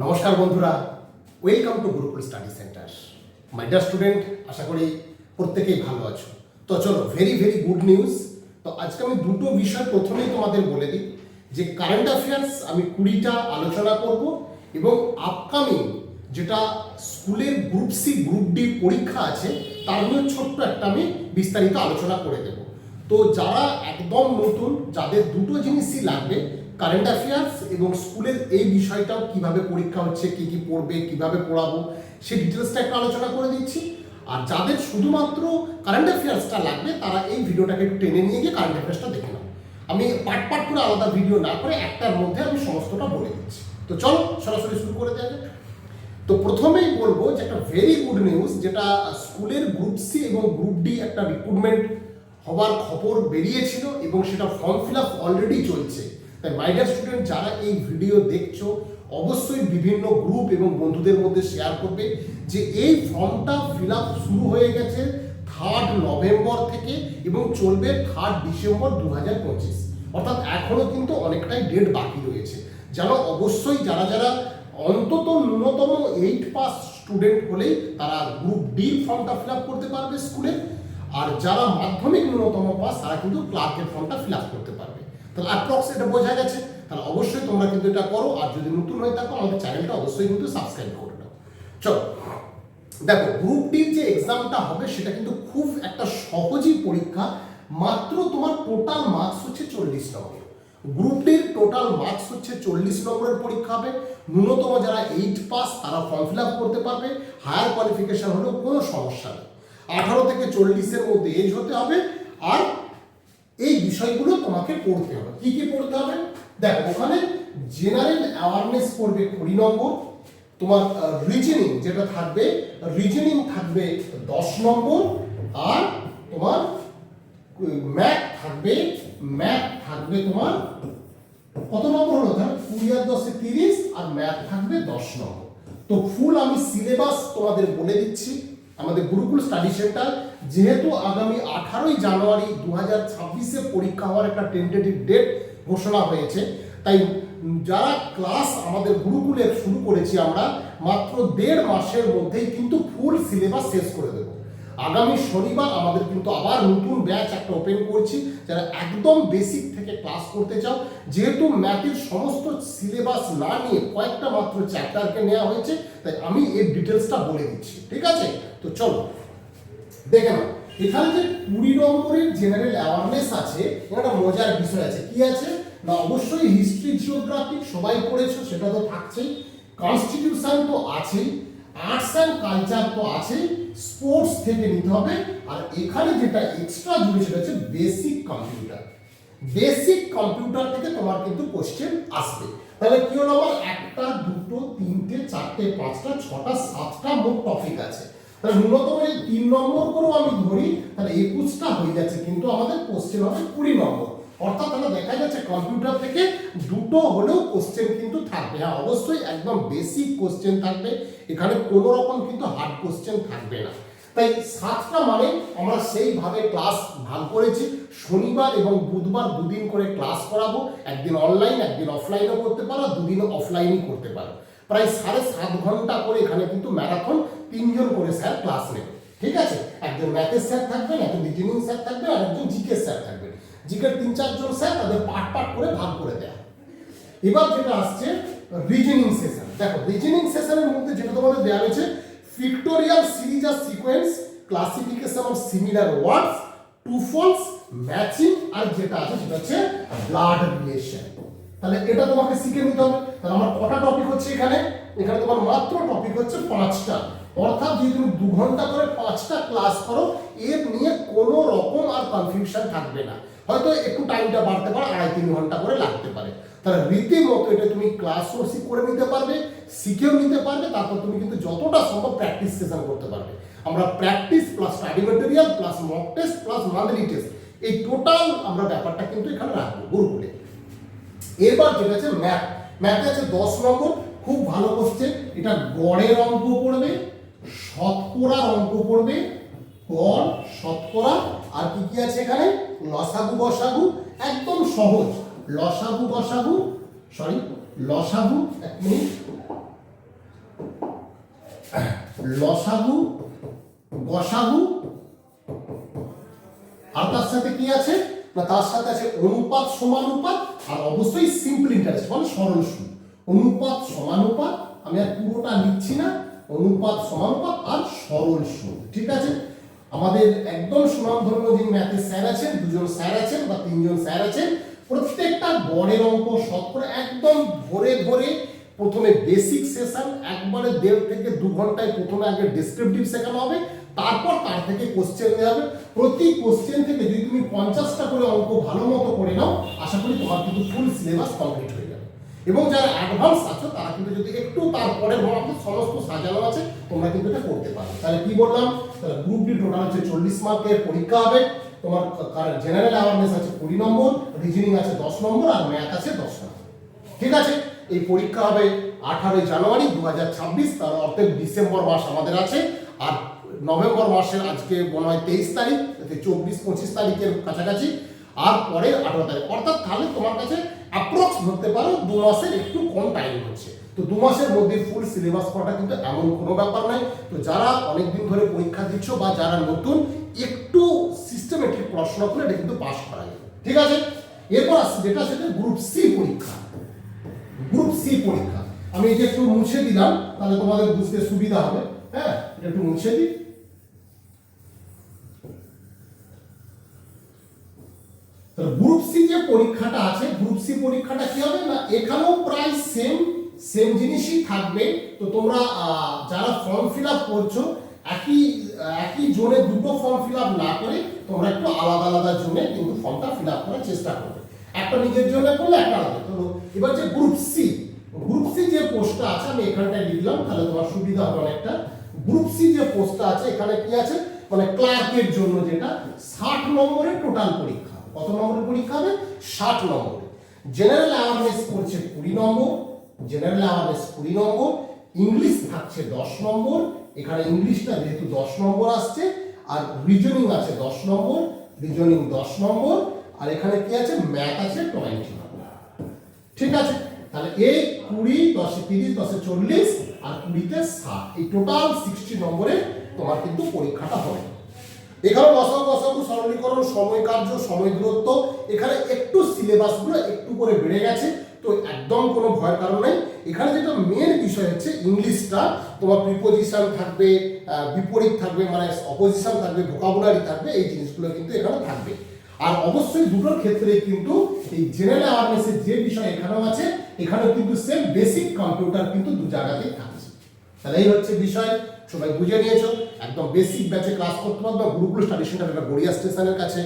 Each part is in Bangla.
নমস্কার বন্ধুরা, welcome to Gurukul study centre. My dear student, আশা করি প্রত্যেকেই ভালো আছো। তো চলো, ভেরি গুড নিউজ। তো আজকে আমি দুটো বিষয় প্রথমেই তোমাদের বলে দিই যে কারেন্ট অ্যাফেয়ার্স আমি 20টা আলোচনা করব এবং আপকামিং যেটা স্কুলের গ্রুপ সি গ্রুপ ডি পরীক্ষা আছে তার নিয়ে ছোট্ট একটা আমি বিস্তারিত আলোচনা করে দেব। তো যারা একদম নতুন, যাদের দুটো জিনিসই লাগবে, কারেন্ট অ্যাফেয়ার্স এবং স্কুলের এই বিষয়টাও কিভাবে পরীক্ষা হচ্ছে, কি কি পড়বে, কিভাবে পড়াবো, সেই ডিটেলসটা একটা আলোচনা করে দিচ্ছি। আর যাদের শুধুমাত্র কারেন্ট অ্যাফেয়ার্সটা লাগবে তারা এই ভিডিওটাকে একটু টেনে নিয়ে গিয়ে কারেন্ট অ্যাফেয়ার্সটা দেখে নাও। আমি পার্ট করে আলাদা ভিডিও না করে একটার মধ্যে আমি সমস্তটা বলে দিচ্ছি। তো চলো সরাসরি শুরু করে দেওয়া যাক। তো প্রথমেই বলবো যে একটা ভেরি গুড নিউজ, যেটা স্কুলের গ্রুপ সি এবং গ্রুপ ডি একটা রিক্রুটমেন্ট হওয়ার খবর বেরিয়েছিল এবং সেটা ফর্ম ফিল আপ অলরেডি চলছে। তাই মাই ডিয়ার স্টুডেন্ট, যারা এই ভিডিও দেখছো অবশ্যই বিভিন্ন গ্রুপ এবং বন্ধুদের মধ্যে শেয়ার করবে যে এই ফর্মটা ফিল আপ শুরু হয়ে গেছে 3 নভেম্বর থেকে এবং চলবে 3 ডিসেম্বর 2025। অর্থাৎ এখনো কিন্তু অনেকটাই ডেট বাকি রয়েছে। যেন অবশ্যই যারা অন্তত ন্যূনতম 8 পাস স্টুডেন্ট হলেই তারা গ্রুপ ডি ফর্মটা ফিল আপ করতে পারবে স্কুলে, আর যারা মাধ্যমিক ন্যূনতম পাস তারা কিন্তু ক্লার্কের ফর্মটা ফিল আপ করতে পারবে। তাহলে অ্যাপ্রক্স এটা বোঝা গেছে। তাহলে অবশ্যই তোমরা কিন্তু এটা করো, আর যদি নতুন হয়ে থাকো আমাদের চ্যানেলটা অবশ্যই কিন্তু সাবস্ক্রাইব করে নাও। চলো দেখো, গ্রুপ ডির যে এক্সামটা হবে সেটা কিন্তু খুব একটা সহজই পরীক্ষা। মাত্র তোমার টোটাল মার্কস হচ্ছে 40 নম্বর। গ্রুপ ডির টোটাল মার্কস হচ্ছে 40 নম্বরের পরীক্ষা হবে। ন্যূনতম যারা 8 পাস তারা ফর্ম ফিল আপ করতে পারবে, হায়ার কোয়ালিফিকেশন হলেও কোনো সমস্যা নেই। 18 থেকে 40-এর মধ্যে এজ হতে হবে। আর এই বিষয়গুলো তোমাকে পড়তে হবে। কি কি পড়তে হবে দেখো, ওখানে জেনারেল অ্যাওয়ারনেস পড়বে 20 নম্বর। তোমার রিজনিং যেটা থাকবে, রিজনিং থাকবে 10 নম্বর। আর তোমার ম্যাথ থাকবে তোমার কত নম্বর হলো? 20 আর 10 30, আর ম্যাথ থাকবে 10 নম্বর। তো ফুল আমি সিলেবাস তোমাদের বলে দিচ্ছি। আমাদের গুরুকুল স্টাডি সেন্টার যেহেতু আগামী 18ই জানুয়ারি 2026-এ পরীক্ষা হওয়ার একটা টেন্টেটিভ ডেট ঘোষণা হয়েছে, তাই যারা ক্লাস আমাদের গুরুকুলে শুরু করেছি আমরা মাত্র 1.5 মাসের মধ্যেই কিন্তু ফুল সিলেবাস শেষ করে দেবো। আগামী শনিবার আমাদের কিন্তু আবার নতুন ব্যাচ একটা ওপেন করছি। যারা একদম বেসিক থেকে ক্লাস করতে চাও, যেহেতু ম্যাথের সমস্ত সিলেবাস না নিয়ে কয়েকটা মাত্র চ্যাপ্টারকে নেওয়া হয়েছে, তাই আমি এই ডিটেলসটা বলে দিচ্ছি, ঠিক আছে? তো চলো দেখে নাও। এখানে যে 20 নম্বরের জেনারেল অ্যাওয়ারনেস আছে, একটা মজার বিষয় আছে। কি আছে না, অবশ্যই হিস্ট্রি জিওগ্রাফি সবাই পড়েছো, সেটা তো থাকছেই। কনস্টিটিউশন তো আছেই, আর্টস অ্যান্ড কালচার তো আছেই, স্পোর্টস থেকে নিতে হবে। আর এখানে যেটা এক্সট্রা জুড়ে সেটা হচ্ছে বেসিক কম্পিউটার। বেসিক কম্পিউটার থেকে তোমার কিন্তু কোশ্চেন আসবে। তাহলে কি হলো আমার? 1টা 2টো 3টে 4টে 5টা 6টা 7টা মোট টপিক আছে। তাহলে ন্যূনতম এই 3 নম্বর করেও আমি ধরি, তাহলে 21টা হয়ে যাচ্ছে, কিন্তু আমাদের কোশ্চেন হবে 20 নম্বর। অর্থাৎ তাহলে দেখা যাচ্ছে কম্পিউটার থেকে 2টো হলেও কোশ্চেন কিন্তু থাকবে। হ্যাঁ, অবশ্যই একদম বেসিক কোশ্চেন থাকবে, এখানে কোনো রকম কিন্তু হার্ড কোশ্চেন থাকবে না। তাই 7টা মানে আমরা সেইভাবে ক্লাস ভাগ করেছি। শনিবার এবং বুধবার 2 দিন করে ক্লাস করাবো। একদিন অনলাইন, একদিন অফলাইনও করতে পারো, 2 দিন অফলাইনই করতে পারো। প্রায় 7.5 ঘন্টা করে এখানে কিন্তু ম্যারাথন 3 জন করে স্যার ক্লাস নেবে, ঠিক আছে? একজন ম্যাথের স্যার থাকবেন, একজন রিজনিং স্যার থাকবেন, আর একজন জিকে স্যার থাকবেন। জিকের 3-4 জন স্যার, তাদের পার্ট করে ভাগ করে দেয়া। এবার যেটা আসছে রিজনিং সেশন। দেখো, রিজনিং সেশনের মধ্যে যেটা তোমাদের দেওয়া হয়েছে, পিক্টোরিয়াল সিরিজ আর sequence, classification of similar words, টু ফলস, ম্যাচিং, আর যেটা আছে সেটা হচ্ছে ব্লাড রিলেশন। তাহলে এটা তোমাকে শিখে নিতে হবে। তাহলে আমার কটা টপিক হচ্ছে এখানে? এখানে তোমার মাত্র টপিক হচ্ছে 5টা। অর্থাৎ যদি তুমি 2 ঘন্টা করে 5টা ক্লাস করো, এর নিয়ে কোনো রকম আর কনফিউশন থাকবে না। হয়তো একটু টাইমটা বাড়তে পারে, 2.5-3 ঘন্টা করে লাগতে পারে। তাহলে রীতিমতো এটা তুমি ক্লাসও করে নিতে পারবে, শিখেও নিতে পারবে। তারপর তুমি কিন্তু যতটা সম্ভব প্র্যাকটিস সেশন করতে পারবে। আমরা practice plus study material plus mock test plus monthly test, এই টোটাল আমরা ব্যাপারটা কিন্তু এখানে রাখবো গুরুকুলে। এবার যেটা আছে ম্যাথ। ম্যাথে আছে 10 নম্বর, খুব ভালো কোশ্চেন। এটা গড়ের অঙ্ক পড়বে, শতকরার অঙ্ক পড়বে, গড়, শতকরা, আর কি কি আছে এখানে? লসাগু গসাগু, একদম সহজ। লসাগু গসাগু, এক মিনিট, লসাগু, গসাগু, আর তার সাথে কি আছে না, তার সাথে আছে অনুপাত সমানুপাত, আর অবশ্যই সিম্পল ইন্টারেস্ট মানে সরল সুদ। অনুপাত সমানুপাত, আমি আর পুরোটা লিখছি না, অনুপাত সমানুপাত আর সরল সুদ। ঠিক আছে, আমাদের একদম সুনামধন্য যে ম্যাথের স্যার আছেন, দুজন স্যার আছেন বা তিনজন স্যার আছেন, প্রত্যেকটা গড়ের অঙ্ক সত্তর একদম ধরে ধরে প্রথমে বেসিক সেশন একবারে 1.5 থেকে 2 ঘন্টায় প্রথমে আগে ডেসক্রিপটিভ শেখানো হবে, তারপর তার থেকে কোশ্চেন দেওয়া হবে। প্রতি কোশ্চেন থেকে যদি তুমি 50টা করে অঙ্ক ভালো মতো করে নাও, আশা করি তোমার কিন্তু ফুল সিলেবাস কমপ্লিট হয়ে যাবে। এবং যারা অ্যাডভান্স আছো তারা কিন্তু যদি একটু তারপরে আমাদের সমস্ত সাজানো আছে, তোমরা কিন্তু এটা করতে পারো। তাহলে কি বললাম, তাহলে গ্রুপ ডি টোটাল হচ্ছে 40 মার্কের পরীক্ষা হবে। তোমার জেনারেল অ্যাওয়ারনেস আছে 20 নম্বর, রিজনিং আছে 10 নম্বর, আর ম্যাথ আছে 10 নম্বর। ঠিক আছে, এই পরীক্ষা হবে 18 জানুয়ারি 2026, তার অর্থাৎ ডিসেম্বর মাস আমাদের আছে। আর নভেম্বর মাসের আজকে মনে হয় 23 তারিখ, 24-25 তারিখের কাছাকাছি, আর পরে 18 তারিখ, অর্থাৎ তাহলে তোমার কাছে অ্যাপ্রক্স ধরতে পারো 2 মাসের একটু কম টাইম হচ্ছে। তো 2 মাসের মধ্যে ফুল সিলেবাস করাটা কিন্তু এমন কোনো ব্যাপার নাই। তো যারা অনেকদিন ধরে পরীক্ষা দিচ্ছ বা যারা নতুন, একটু সিস্টেমেটিক পড়াশোনা করে এটা কিন্তু পাস করা যাবে। ঠিক আছে, এরপর আসছে যেটা সেটা গ্রুপ সি পরীক্ষা। গ্রুপ সি পরীক্ষা আমি এটা একটু মুছে দিলাম, তাহলে তোমাদের বুঝতে সুবিধা হবে। হ্যাঁ, এটা একটু মুছে দিই। গ্রুপ সি যে পরীক্ষাটা আছে, গ্রুপ সি পরীক্ষাটা কি হবে না, এখানেও প্রায় সেম জিনিসই থাকবে। তো তোমরা যারা ফর্ম ফিল আপ করছো, একই জোনে দুটো ফর্ম ফিল আপ না করে তোমরা একটু আলাদা আলাদা জোনে কিন্তু ফর্মটা ফিল আপ করার চেষ্টা করবে। একটা নিজের জন্য করলে একটা আলাদা। তো এবার যে গ্রুপ সি যে পোস্টটা আছে আমি এখানটায় লিখলাম, তাহলে তোমার সুবিধা হবে অনেকটা। গ্রুপ সি যে পোস্টটা আছে এখানে কি আছে, মানে ক্লার্কের জন্য যেটা 60 নম্বরের টোটাল পরীক্ষা। কত নম্বরের পরীক্ষা হবে? 60 নম্বর। জেনারেল অ্যাওয়ারনেস করছে 20 নম্বর, জেনারেল অ্যাওয়ারনেস 20 নম্বর, ইংলিশ থাকছে 10 নম্বর, এখানে ইংলিশটা যেহেতু 10 নম্বর আসছে, আর রিজনিং আছে 10 নম্বর, রিজনিং 10 নম্বর, আর এখানে কি আছে, ম্যাথ আছে 20 নম্বর। ঠিক আছে, তাহলে এই 20 10 30 10 40 আর 20 60, এই টোটাল 60 নম্বরে তোমার কিন্তু পরীক্ষাটা হবে। এখানে লসাগু সরলীকরণ, সময় কার্য, সময় দূরত্ব, এখানে একটু সিলেবাসগুলো একটু করে বেড়ে গেছে, তো একদম কোনো ভয়ের কারণ নেই। এখানে যেটা মেন বিষয় হচ্ছে ইংলিশটা, তোমার প্রিপোজিশন থাকবে, বিপরীত থাকবে, মানে অপোজিশন থাকবে, ভোকাবুলারি থাকবে, এই জিনিসগুলো কিন্তু এখানে থাকবে। আর অবশ্যই দুটোর ক্ষেত্রে কিন্তু এই জেনারেল অ্যাওয়ারনেসের যে বিষয় এখানেও আছে, এখানেও কিন্তু সেম বেসিক কম্পিউটার কিন্তু দু জায়গাতেই থাকছে। তাহলে এই হচ্ছে বিষয়, সবাই বুঝে নিয়েছো। একদম বেসিক ব্যাচে ক্লাস করতে পারবে। গুরুকুল স্টাডি সেন্টার এটা গড়িয়া স্টেশনের কাছে,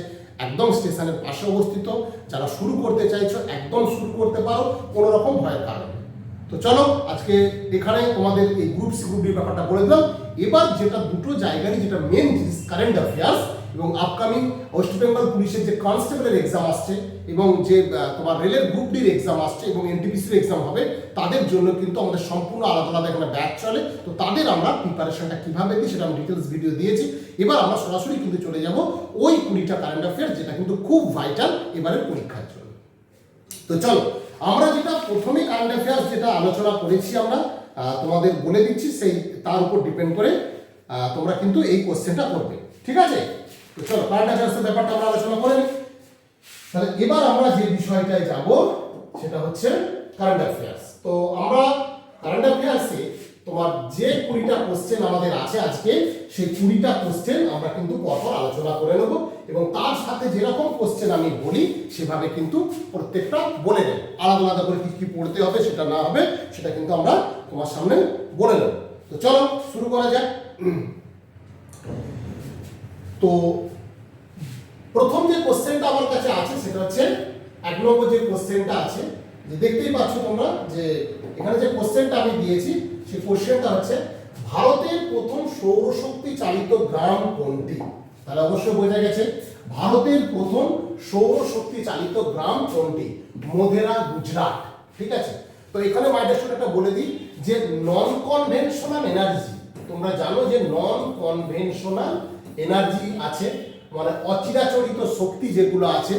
একদম স্টেশনের পাশে অবস্থিত। যারা শুরু করতে চাইছো একদম শুরু করতে পারো, কোনো রকম ভয়ের কারণ নেই। তো চলো আজকে এখানে তোমাদের এই গ্রুপ সি গ্রুপ ডি ব্যাপারটা বলে দিলাম। এবার যেটা দুটো জায়গারই যেটা মেন জিনিস, কারেন্ট অ্যাফেয়ার্স এবং আপকামিং ওয়েস্ট বেঙ্গল পুলিশের যে কনস্টেবলের এক্সাম আসছে, এবং যে তোমার রেলের গ্রুপ ডির এক্সাম আসছে এবং এনটিপিসির এক্সাম হবে, তাদের জন্য কিন্তু আমাদের সম্পূর্ণ আলাদা আলাদা এখানে ব্যাচ চলে। তো তাদের আমরা প্রিপারেশনটা কিভাবে দিই সেটা আমি ডিটেলস ভিডিও দিয়েছি। এবার আমরা সরাসরি কিন্তু চলে যাব ওই 20টা কারেন্ট অ্যাফেয়ার্স, যেটা কিন্তু খুব ভাইটাল এবারের পরীক্ষার জন্য। তো চলো আমরা যেটা প্রথমে কারেন্ট অ্যাফেয়ার্স যেটা আলোচনা করেছি, আমরা তোমাদের বলে দিচ্ছি, সেই তার উপর ডিপেন্ড করে তোমরা কিন্তু এই কোশ্চেনটা করবে। ঠিক আছে, তো চলো কারেন্ট অ্যাফেয়ার্সের ব্যাপারটা আমরা আলোচনা করে নিই। তাহলে এবার আমরা যে বিষয়টায় যাব সেটা হচ্ছে কারেন্ট অ্যাফেয়ার্স। তো আমরা কারেন্ট অ্যাফেয়ার্সে তোমার যে 20টা কোশ্চেন আমাদের আছে আজকে, সেই 20টা কোশ্চেন আমরা কিন্তু পরপর আলোচনা করে নেব, এবং তার সাথে যেরকম কোশ্চেন আমি বলি সেভাবে কিন্তু প্রত্যেকটা বলে নেব। আলাদা আলাদা করে কি কি পড়তে হবে সেটা না হবে, সেটা কিন্তু আমরা তোমার সামনে বলে নেব। তো চলো শুরু করা যাক। তো প্রথম যে কোশ্চেনটা আমার কাছে আছে সেটা হচ্ছে 1 নম্বর যে কোশ্চেনটা আছে, যে দেখতেই পাচ্ছ তোমরা যে এখানে যে কোশ্চেনটা আমি দিয়েছি, সেই কোশ্চেনটা হচ্ছে ভারতের প্রথম সৌরশক্তি চালিত গ্রাম কোনটি? তাহলে অবশ্যই বোঝা গেছে ভারতের প্রথম সৌরশক্তি চালিত গ্রাম কোনটি? মোধেরা, গুজরাট। ঠিক আছে, তো এখানে মাইন্ড একটা বলে দিই যে নন কনভেনশনাল এনার্জি, তোমরা জানো যে নন কনভেনশনাল এনার্জি আছে, মানে অচিরাচরিত শক্তি যেগুলো আছে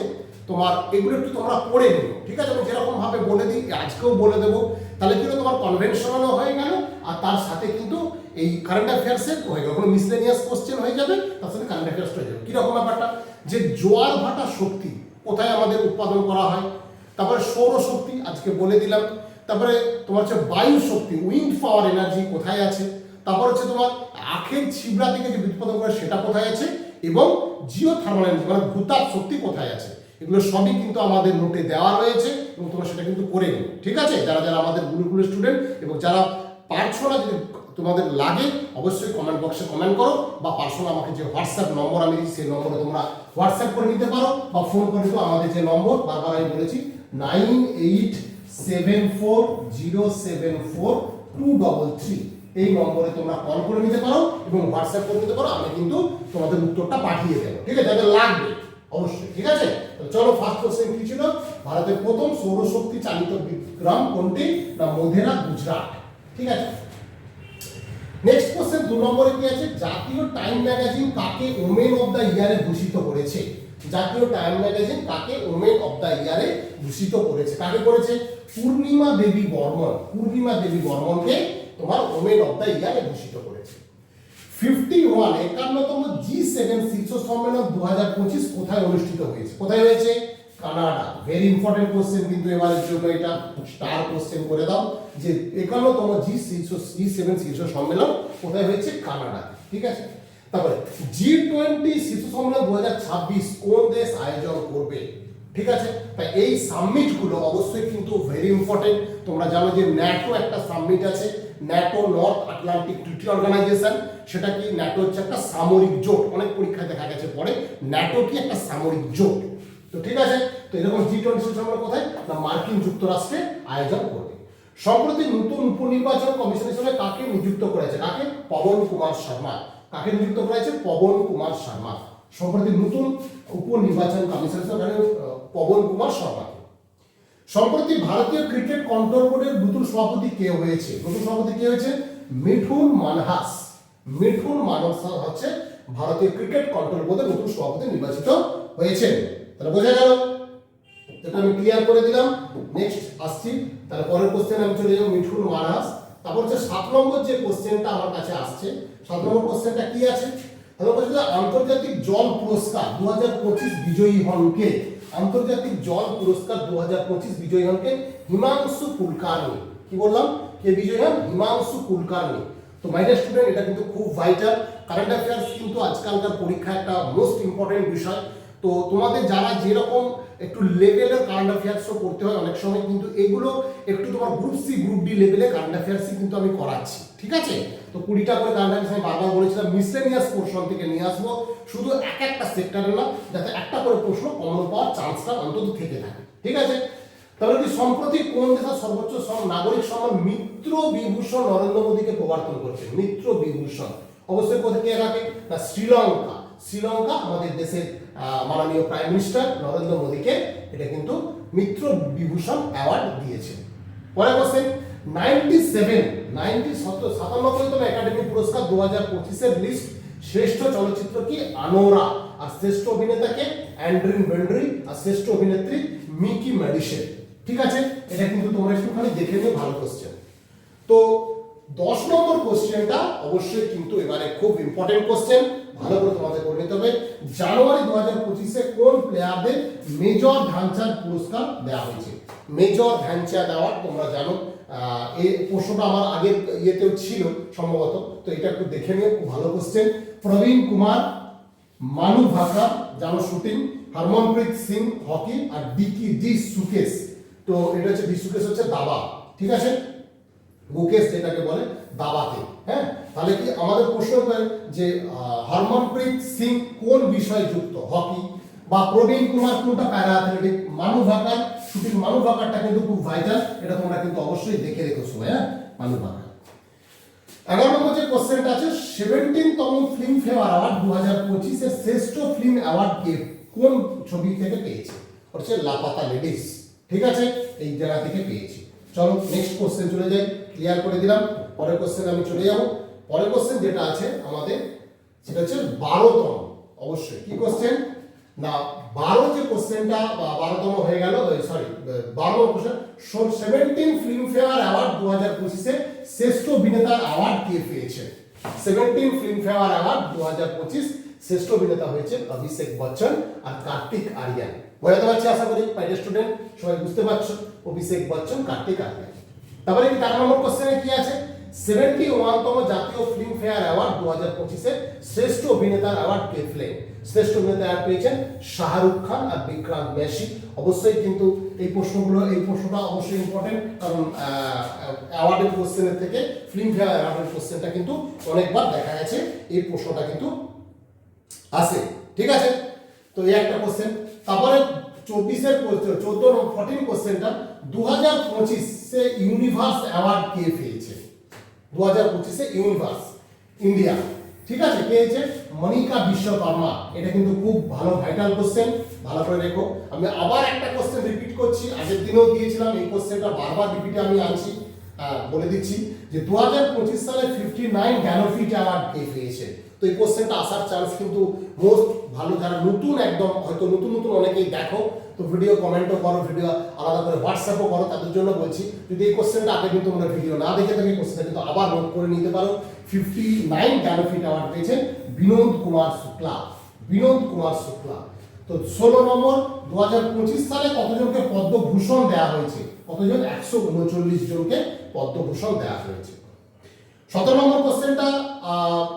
তোমার, এগুলো একটু তোমরা পড়ে নিও। ঠিক আছে, আমি যেরকম ভাবে বলে দিই আজকেও বলে দেবো, তাহলে কিন্তু তোমার কনভেনশনালও হয়ে গেল, আর তার সাথে কিন্তু এই কারেন্ট অ্যাফেয়ার্সের হয়ে গেল, কোনো মিসলেনিয়াস কোশ্চেন হয়ে যাবে, তার সাথে কারেন্ট অ্যাফেয়ার্সটা হয়ে যাবে। কীরকম ব্যাপারটা, যে জোয়ার ভাটা শক্তি কোথায় আমাদের উৎপাদন করা হয়, তারপরে সৌরশক্তি আজকে বলে দিলাম, তারপরে তোমার হচ্ছে বায়ু শক্তি উইন্ড পাওয়ার এনার্জি কোথায় আছে, তারপর হচ্ছে তোমার আখের ছিবড়া থেকে যে উৎপাদন করে সেটা কোথায় আছে, এবং জিও থার্মাল এনার্জি মানে ভূতাপ শক্তি কোথায় আছে। এগুলো সবই কিন্তু আমাদের নোটে দেওয়া রয়েছে এবং তোমরা সেটা কিন্তু করে নিও, ঠিক আছে? যারা যারা আমাদের গুরুকুলের স্টুডেন্ট এবং যারা পারছো না, যদি তোমাদের লাগে অবশ্যই কমেন্ট বক্সে কমেন্ট করো, বা পার্সোনাল আমাকে যে হোয়াটসঅ্যাপ নম্বর আমি দিচ্ছি সেই নম্বরে তোমরা হোয়াটসঅ্যাপ করে নিতে পারো, বা ফোন করে নিতে। আমাদের যে নম্বর বারবার আমি বলেছি 9874074233, এই নম্বরে তোমরা কল করে নিতে পারো এবং হোয়াটসঅ্যাপ করে নিতে পারো। আমি কিন্তু তোমাদের উত্তরটা পাঠিয়ে দেবো, ঠিক আছে? যাদের লাগবে অবশ্যই, ঠিক আছে? তো চলো, ফার্স্ট কোশ্চেন কি ছিল? ভারতের প্রথম সৌরশক্তি চালিত বিক্রম কোনটি? না মোধেরা, গুজরাট, ঠিক আছে? নেক্সট কোশ্চেন 2 নম্বরে কি আছে? জাতীয় টাইম ম্যাগাজিন কাকে ওমেন অফ দ্য ইয়ারে ভূষিত করেছে? জাতীয় টাইম ম্যাগাজিন কাকে ওমেন অফ দ্য ইয়ারে ভূষিত করেছে? কাকে করেছে? পূর্ণিমা দেবী বর্মন। পূর্ণিমা দেবী বর্মনকে তোমার ওমেন অফ দ্য ইয়ারে ভূষিত করেছে। 51তম G7 শীর্ষ সম্মেলন 2025 কোথায় অনুষ্ঠিত হয়েছে? কোথায় হয়েছে? কানাডা। ভেরি ইম্পর্টেন্ট কোশ্চেন কিন্তু এবারের জন্য, এটা স্টার কোশ্চেন করে দাও, যে 51তম G7 শীর্ষ সম্মেলন কোথায় হয়েছে? কানাডা, ঠিক আছে? তারপরে G20 শীর্ষ সম্মেলন 2026 কোন দেশ আয়োজন করবে? ঠিক আছে? তাই এই সামিট গুলো অবশ্যই কিন্তু ভেরি ইম্পর্টেন্ট। তোমরা জানো যে ন্যাটো একটা সামিট আছে, NATO north Atlantic treaty organization. সেটা কি? ন্যাটো হচ্ছে একটা সামরিক জোট, অনেক পরীক্ষায় দেখা গেছে পরে ন্যাটো কি একটা সামরিক জোট। তো ঠিক আছে, তো এরকম G20 সম্মেলন কোথায়? না মার্কিন যুক্তরাষ্ট্রে আয়োজন করবে। সম্প্রতি নতুন উপনির্বাচন কমিশন হিসেবে কাকে নিযুক্ত করেছে? কাকে? পবন কুমার শর্মা। কাকে নিযুক্ত করেছে? পবন কুমার শর্মা। সম্প্রতি নতুন উপনির্বাচন কমিশন হিসেবে পবন কুমার শর্মা। সম্প্রতি ভারতীয় ক্রিকেট কন্ট্রোল বোর্ডের নতুন সভাপতি কে হয়েছে? নতুন সভাপতি কে হয়েছে? মিঠুন মানহাস। মিঠুন মানহাস হচ্ছে ভারতীয় ক্রিকেট কন্ট্রোল বোর্ডের নতুন সভাপতি নির্বাচিত হয়েছে। তাহলে বোঝা গেল, এটা আমি ক্লিয়ার করে দিলাম। নেক্সট আসছি, তাহলে পরের কোশ্চেন আমি চলে যাব মিঠুন মানহাস। তারপর হচ্ছে 7 নম্বর যে কোশ্চেনটা আমার কাছে আসছে, 7 নম্বর কোশ্চেনটা কি আছে? তাহলে বলছে যে আন্তর্জাতিক জল পুরস্কার 2025 বিজয়ী হন কে? আন্তর্জাতিক জল পুরস্কার 2025 বিজয়ী হন কে? হিমাংশু কুলকার্নি। কি বললাম? কে বিজয়ী হন? হিমাংশু কুলকার্নি। তো মাই ডিয়ার স্টুডেন্ট, এটা কিন্তু খুব ভাইটাল। কারেন্ট অ্যাফেয়ার্স কিন্তু আজকালকার পরীক্ষা একটা মোস্ট ইম্পর্টেন্ট বিষয়। তো তোমাদের যারা যেরকম একটু লেভেলের কারেন্ট অ্যাফেয়ার্সও করতে হয় অনেক সময়, কিন্তু এগুলো একটু তোমার গ্রুপ সি গ্রুপ ডি লেভেলে কারেন্ট অ্যাফেয়ার্সই কিন্তু আমি করাচ্ছি, ঠিক আছে? তো 20টা করে কারেন্ট অ্যাফেয়ার্স আমি বারবার বলেছিলাম মিসলেনিয়াস পোর্শন থেকে নিয়ে আসবো, শুধু এক একটা সেক্টরে না, যাতে একটা করে প্রশ্ন কমন পাওয়ার চান্সটা অন্তত থেকে থাকে, ঠিক আছে? তাহলে কি সম্প্রতি কোন দেশের সর্বোচ্চ নাগরিক সম্মান মিত্র বিভূষণ নরেন্দ্র মোদীকে প্রবর্তন করছে? মিত্র বিভূষণ অবশ্যই কোথায় কে রাখে? না শ্রীলঙ্কা। শ্রীলঙ্কা আমাদের দেশের মাননীয় প্রাইম মিনিস্টার নরেন্দ্র মোদীকে এটা কিন্তু মিত্র বিভূষণ অ্যাওয়ার্ড দিয়েছে। পরের কোশ্চেন 97তম একাডেমি পুরস্কার 2025 এর লিস্ট শ্রেষ্ঠ চলচ্চিত্র কি? আনোরা। আর শ্রেষ্ঠ অভিনেতাকে অ্যান্ড্রিন বেন্ড্রি, আর শ্রেষ্ঠ অভিনেত্রী মিকি ম্যাডিসন, ঠিক আছে? এটা কিন্তু তোমরা একটুখানি দেখে নিও, ভালো কোশ্চেন। তো 10 নম্বর কোশ্চেনটা অবশ্যই কিন্তু এবারে খুব ইম্পর্টেন্ট কোশ্চেন, ভালো করে তোমাদের করে নিতে হবে। জানুয়ারি 2025 এ কোন প্লেয়ারদের মেজর ধ্যানচাঁদ পুরস্কার দেওয়া হয়েছে? মেজর ধ্যানচাঁদ অ্যাওয়ার্ড তোমরা জানো, এই প্রশ্নটা আমার আগের ইয়েতেও ছিল সম্ভবত, তো এটা একটু দেখে নিও, খুব ভালো কোশ্চেন। প্রবীণ কুমার, মানু ভাকর জানো শুটিং, হরমনপ্রীত সিং হকি, আর ডি সুকেশ। তো এটা হচ্ছে ডি সুকেশ হচ্ছে দাবা, ঠিক আছে? গুকেশ যেটাকে বলে দাবাতে, হ্যাঁ? তাহলে কি আমাদের প্রশ্ন হয় যে হরমনপ্রীত সিং কোন বিষয়ে যুক্ত? হকি। বা প্রবীণ কুমার কোনটা? প্যারা অ্যাথলেটিক। মানু ভাকর শুটিং। মানু ভাকরটা কিন্তু খুব ভাইটাল, এটা তোমরা কিন্তু অবশ্যই দেখে রেখো সময়, হ্যাঁ? মানু ভাকর। 11 নম্বর যে কোশ্চেনটা আছে 17তম ফিল্মফেয়ার অ্যাওয়ার্ড 2025 এর শ্রেষ্ঠ ফিল্ম অ্যাওয়ার্ড কে কোন ছবি থেকে পেয়েছে? হচ্ছে লাপাতা লেডিস, ঠিক আছে? এই জায়গা থেকে পেয়েছে। চলো নেক্সট কোশ্চেন চলে যাই, ক্লিয়ার করে দিলাম। পরের কোশ্চেন আমি চলে যাব। পরের কোশ্চেন যেটা আছে আমাদের সেটা হচ্ছে 12তম, অবশ্যই কি কোশ্চেন? না 12 যে কোশ্চেনটা 12তম হয়ে গেল, সরি 12 কোশ্চেন। 17 ফিল্মফেয়ার অ্যাওয়ার্ড 2025 এর শ্রেষ্ঠ অভিনেতার অ্যাওয়ার্ড কে পেয়েছে? 17 ফিল্মফেয়ার অ্যাওয়ার্ড 2025 শ্রেষ্ঠ অভিনেতা হয়েছে অভিষেক বচ্চন আর কার্তিক আরিয়ান। বোঝাতে পারছি আশা করি পাইডের স্টুডেন্ট সবাই বুঝতে পারছো, অভিষেক বচ্চন কার্তিক আরিয়ান। তারপরে কি 4 নম্বর কোশ্চেনে কি আছে? 71তম জাতীয় ফিল্মফেয়ার অ্যাওয়ার্ড 2025 শ্রেষ্ঠ অভিনেতার অ্যাওয়ার্ড কে পেলেন? শ্রেষ্ঠ অভিনেতা অ্যাওয়ার্ড পেয়েছেন শাহরুখ খান আর বিক্রান্ত মেসি। অবশ্যই কিন্তু এই প্রশ্নটা অবশ্যই ইম্পর্টেন্ট, কারণ অ্যাওয়ার্ডের কোশ্চেনের থেকে ফিল্মফেয়ার অ্যাওয়ার্ডের কোশ্চেনটা কিন্তু অনেকবার দেখা গেছে এই প্রশ্নটা কিন্তু আসে। ঠিক আছে, তো এই একটা কোশ্চেন। তারপরে 14 কোশ্চেনটা 2025 ইউনিভার্স অ্যাওয়ার্ড কে পেয়েছে? 2025 ইউনিভার্স ইন্ডিয়া। ঠিক আছে, কে হয়েছে? মনিকা বিশ্বকর্মা। এটা কিন্তু খুব ভালো ভাইটাল কোশ্চেন, ভালো করে রেখো। আমি আবার একটা কোশ্চেন রিপিট করছি, আগের দিনও দিয়েছিলাম, এই কোশ্চেনটা বারবার রিপিটে আমি আনছি, বলে দিচ্ছি যে 2025 সালে 59 জ্ঞানপীঠ অ্যাওয়ার্ড কে পেয়েছে? তো এই কোশ্চেনটা আসার চান্স কিন্তু মোস্ট ভালো, যারা নতুন একদম হয়তো নতুন অনেকেই দেখো, তো ভিডিও কমেন্টও করো, ভিডিও আলাদা করে হোয়াটসঅ্যাপও করো, তাদের জন্য বলছি যদি এই কোশ্চেনটা আগে কিন্তু তোমরা ভিডিও না দেখে থাকি, কোশ্চেনটা কিন্তু আবার নোট করে নিতে পারো। 59 জ্ঞানপীঠ অ্যাওয়ার্ড পেয়েছেন বিনোদ কুমার শুক্লা। তো 16 নম্বর 2025 সালে কতজনকে পদ্মভূষণ দেওয়া হয়েছে? কতজন? 139 জনকে পদ্মভূষণ দেওয়া হয়েছে। 17 নম্বর কোশ্চেনটা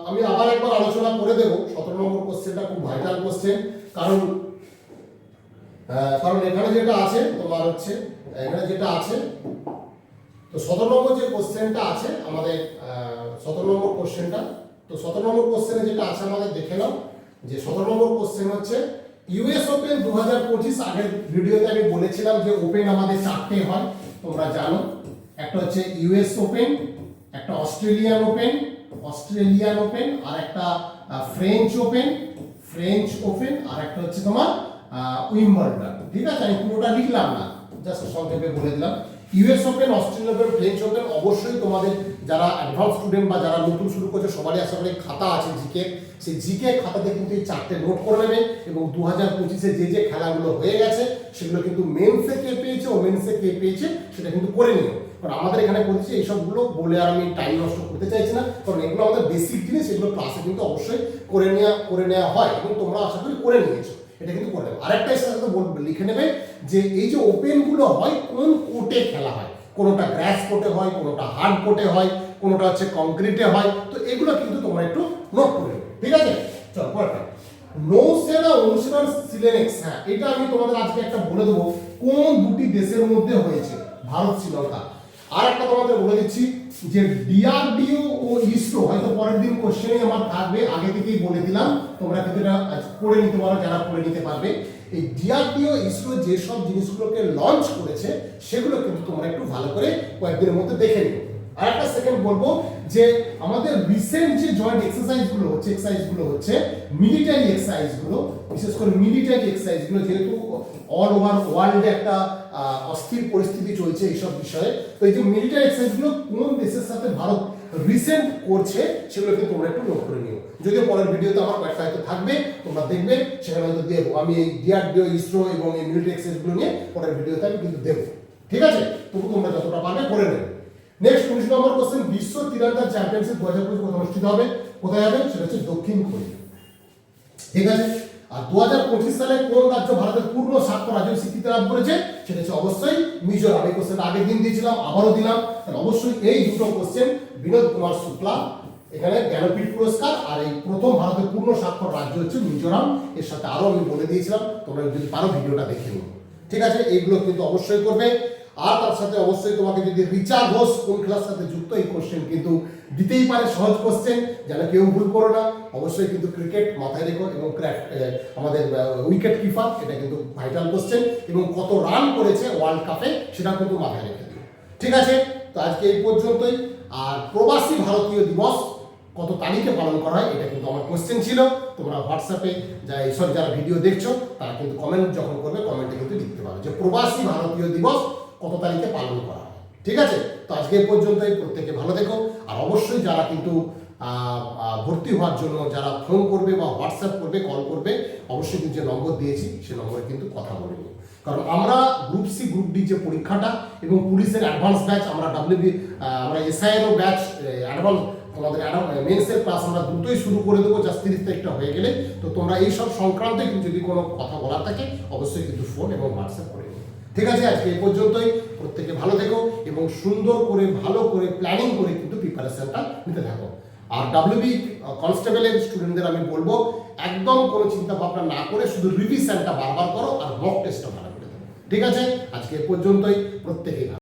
আমি আবার একবার আলোচনা করে দেব। 17 নম্বর কোশ্চেনটা খুব ভাইটাল কোশ্চেন, কারণ এখানে যেটা আছে তোমার হচ্ছে, এখানে যেটা আছে, তো 17 নম্বর যে কোশ্চেনটা আছে আমাদের, 17 নম্বর কোশ্চেনটা, তো 17 নম্বর কোশ্চেনে যেটা আছে আমাদের দেখে নাও, যে 17 নম্বর কোশ্চেন হচ্ছে ইউএস ওপেন 2025। আগের ভিডিওতে আমি বলেছিলাম যে ওপেন আমাদের 4টে হয়, তোমরা জানো। একটা হচ্ছে ইউএস ওপেন, একটা অস্ট্রেলিয়ান ওপেন, আর একটা ফ্রেঞ্চ ওপেন, আর একটা হচ্ছে তোমার উইম্বলডন। ঠিক আছে, আমি পুরোটা লিখলাম না, জাস্ট সংক্ষেপে বলে দিলাম। US open, Australian open, French open. অবশ্যই তোমাদের যারা অ্যাডভান্স স্টুডেন্ট বা যারা নতুন শুরু করছে সবারই আশা করি খাতা আছে জিকে, সেই জিকে খাতাতে কিন্তু এই 4টে নোট করে নেবে, এবং 2025 যে খেলাগুলো হয়ে গেছে সেগুলো কিন্তু মেন্সে কে পেয়েছে, ওমেন্সে কে পেয়েছে সেটা কিন্তু করে নিও। কারণ আমাদের এখানে বলছি এইসবগুলো বলে আর আমি টাইম নষ্ট করতে চাইছি না, কারণ এগুলো আমাদের বেসিক জিনিস, এগুলো ক্লাসে কিন্তু অবশ্যই করে নেওয়া হয়, এবং তোমরা আশা করি করে নিয়েছো, এটা কিন্তু করে নেবে। আরেকটা এর সাথে লিখে নেবে যে এই যে ওপেনগুলো হয় কোন কোর্টে খেলা হয়, কোনোটা গ্রাস কোর্টে হয়, কোনোটা হার্ড কোর্টে হয়, কোনোটা হচ্ছে কংক্রিটে হয়, তো এগুলো কিন্তু তোমরা একটু নোট করে নেবে। ঠিক আছে, চল পরেরটা। নৌসেনা অনুশীলন সিলেনেক্স, হ্যাঁ এটা আমি তোমাদের আজকে একটা বলে দেবো কোন দুটি দেশের মধ্যে হয়েছে, ভারত শ্রীলঙ্কা। আর একটা তোমাদের বলে দিচ্ছি যে ডিআরডিও ও ইসরো, হয়তো পরের দিন কোশ্চেনে আমার থাকবে, আগে থেকেই বলে দিলাম, তোমরা কিন্তু এটা করে নিতে পারো যারা করে নিতে পারবে। এই ডিআরডিও ইসরো যেসব জিনিসগুলোকে লঞ্চ করেছে সেগুলো কিন্তু তোমরা একটু ভালো করে কয়েকদিনের মধ্যে দেখে নিও। আর একটা সেকেন্ড বলবো যে আমাদের রিসেন্ট যে জয়েন্ট এক্সারসাইজগুলো হচ্ছে মিলিটারি এক্সারসাইজগুলো, বিশেষ করে মিলিটারি এক্সারসাইজগুলো, যেহেতু অল ওভার ওয়ার্ল্ডে একটা অস্থির পরিস্থিতি চলছে এইসব বিষয়ে, তো এই যে মিলিটারি এক্সারসাইজগুলো কোন দেশের সাথে ভারত রিসেন্ট করছে সেগুলো কিন্তু তোমরা একটু নোট করে নিও। যদিও পরের ভিডিওতে আমার কয়েকটা হয়তো থাকবে, তোমরা দেখবে, সেখানে হয়তো দেবো আমি এই ডিআরডিও, ইসরো এবং এই মিলিটারি এক্সারসাইজগুলো নিয়ে পরের ভিডিওতে আমি কিন্তু দেবো। ঠিক আছে, তবু তোমরা যতটা পারবে করে নেবে। নেক্সট 19 নম্বর কোশ্চেন, বিশ্ব তীরন্দাজ চ্যাম্পিয়নশিপ 2025 কোথায় অনুষ্ঠিত হবে? কোথায় হবে? সেটা হচ্ছে দক্ষিণ কোরিয়া। ঠিক আছে, আর 2025 সালে কোন রাজ্য ভারতের পূর্ণ স্বাক্ষর রাজ্য স্বীকৃতি লাভ করেছে? সেটা হচ্ছে অবশ্যই মিজোরাম। এই কোশ্চেনটা আগের দিন দিয়েছিলাম, আবারও দিলাম, তাহলে অবশ্যই এই দুটো কোশ্চেন বিনোদ কুমার শুক্লা এখানে জ্ঞানপীঠ পুরস্কার, আর এই প্রথম ভারতের পূর্ণ স্বাক্ষর রাজ্য হচ্ছে মিজোরাম। এর সাথে আরো আমি বলে দিয়েছিলাম, তোমরা যদি পারো ভিডিওটা দেখে নিও। ঠিক আছে, এইগুলো কিন্তু অবশ্যই করবে। আর তার সাথে অবশ্যই তোমাকে যদি রিচা ঘোষ কোন খেলার সাথে যুক্ত, এই কোশ্চেন কিন্তু দিতেই পারে, সহজ কোশ্চেন, যেন কেউ ভুল করো না। অবশ্যই কিন্তু ক্রিকেট মাথায় রেখো, এবং আমাদের উইকেট কিপার, এটা কিন্তু ভাইটাল কোশ্চেন, এবং কত রান করেছে ওয়ার্ল্ড কাপে সেটা কিন্তু মাথায় রেখে দিও। ঠিক আছে, তো আজকে এই পর্যন্তই। আর প্রবাসী ভারতীয় দিবস কত তারিখে পালন করা হয় এটা কিন্তু আমার কোশ্চেন ছিল। তোমরা হোয়াটসঅ্যাপে যারা ভিডিও দেখছো তারা কিন্তু কমেন্ট যখন করবে, কমেন্টে কিন্তু লিখতে পারো যে প্রবাসী ভারতীয় দিবস কত তারিখে পালন করা হয়। ঠিক আছে, তো আজকে এই পর্যন্তই। প্রত্যেকে ভালো থেকো, আর অবশ্যই যারা কিন্তু ভর্তি হওয়ার জন্য যারা ফোন করবে বা হোয়াটসঅ্যাপ করবে, কল করবে, অবশ্যই কিন্তু যে নম্বর দিয়েছি সে নম্বরে কিন্তু কথা বলে নিন। কারণ আমরা গ্রুপ সি গ্রুপ ডি যে পরীক্ষাটা এবং পুলিশের অ্যাডভান্স ব্যাচ, আমরা আমরা এসআইয়েরও ব্যাচ অ্যাডভান্স, আমাদের মেন্সের ক্লাস আমরা দ্রুতই শুরু করে দেবো, জাস্ট 30 তারিখটা হয়ে গেলে। তো তোমরা এইসব সংক্রান্ত যদি কোনো কথা বলার থাকে অবশ্যই কিন্তু ফোন এবং হোয়াটসঅ্যাপ করে নিও। ঠিক আছে, আজকে এই পর্যন্তই। প্রত্যেকে ভালো থেকো এবং সুন্দর করে ভালো করে প্ল্যানিং করে কিন্তু প্রিপারেশনটা নিতে থাকো। আর ডাব্লিউবি কনস্টেবলের স্টুডেন্টদের আমি বলবো একদম কোনো চিন্তা ভাবনা না করে শুধু রিভিশনটা বারবার করো আর মক টেস্টটা ভালো করে দেবো। ঠিক আছে, আজকে এই পর্যন্তই। প্রত্যেকেই ভালো।